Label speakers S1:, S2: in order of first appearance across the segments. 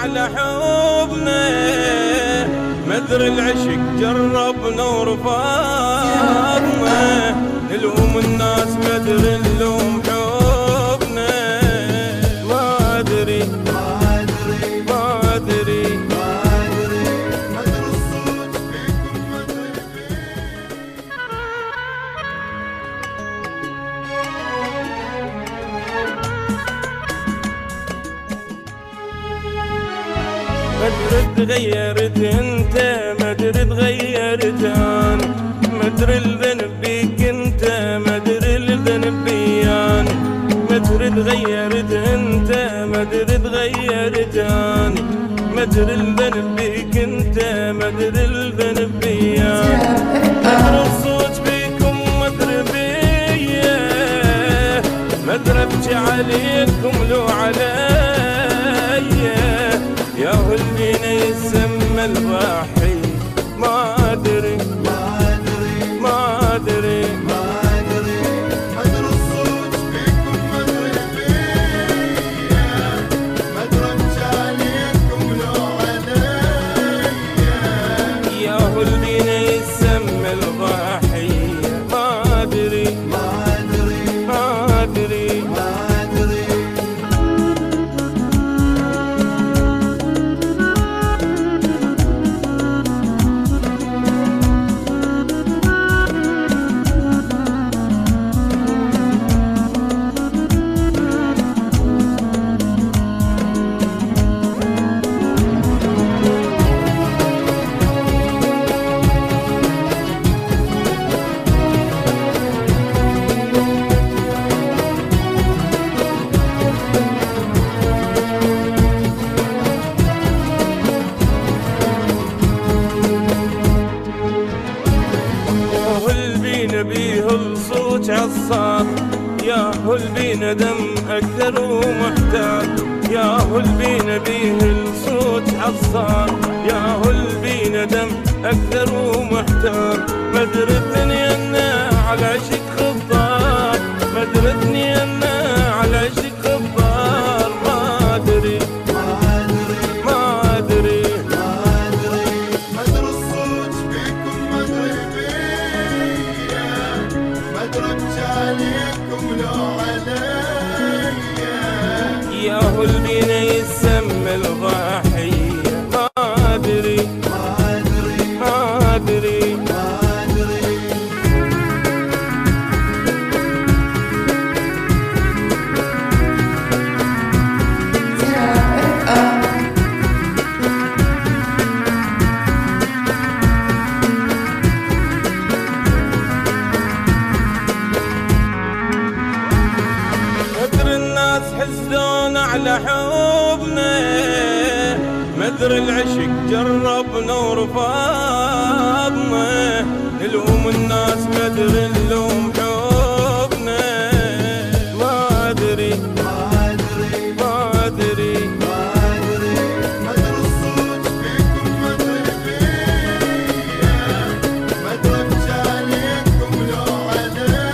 S1: على حبنا، مدري العشق جربنا ورفضنا، نلوم الناس مدري نلوم حبنا. ما ادري ما ادري ما ادري ما ادري مدري الصوت فيكم مدري مدري تغيرت انت، مدري تغيرت انا، مدري الذنب بيك انت، مدري الذنب بيان، مدري تغيرت انت، مدري تغيرت انا، مدري الذنب بيك انت، مدري الذنب بيان، مدري الصوت بيكم مدري بيا، مدري ابكي عليكم لو عليا، يا هو اللي يسمى الضحي. ما ادري ما ادري ما ادري ما ادري مدري الصوت فيكم مدري بيا، مدري ابكي عليكم لو عليا، يا هو اللي يسمى الضحي. ما ادري ما ادري ما ادري ما ادري بيه الصوت عصار، يا هو البينا دم اكثر ومحتاج، يا هو البينا بيه الصوت عصار، يا هو البينا دم اكثر ومحتاج، مدري ثنينا على عشق خضار، مدري ثنينا على عشق خضار. ما ادري ما ادري ما ادري ما ادري مدري الصوت فيكم مدري بيا، مدري ابكي عليكم لو عليا، يا هو اللي يسمى الضحية. ما ادري ما ادري ما ادري ما ادري حزون على حبنا، مدري العشق جربنا ورفضنا، نلوم الناس مدري نلوم حبنا. ما ادري ما ادري ما ادري ما ادري مدري الصوت فيكم مدري بيا، مدري ابكي عليكم لو عليا،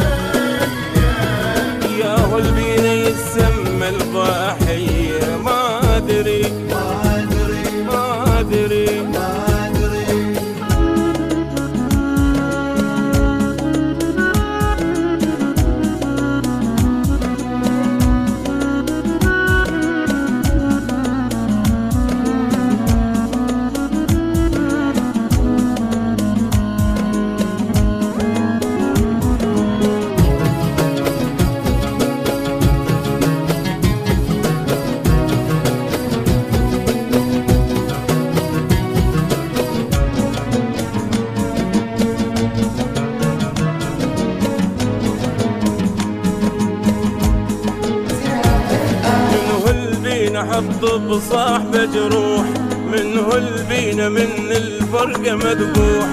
S1: يا هو البينا يسمى الضحية. ما ادري ما ادري ما ادري ما ادري حط بصاحبه جروح، من هو البينا من الفرقة مذبوح،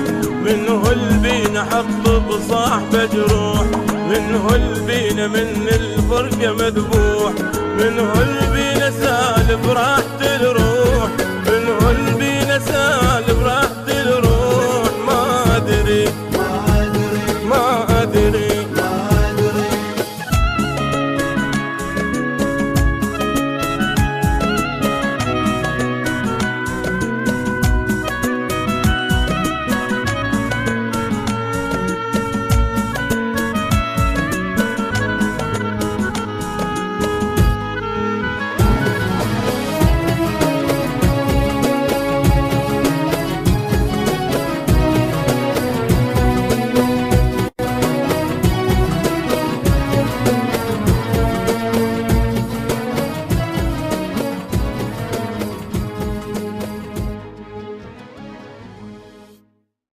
S1: من هو البينا حط بصاحبه جروح، من هو البينا من الفرقة مذبوح، من هو البينا سالب راحته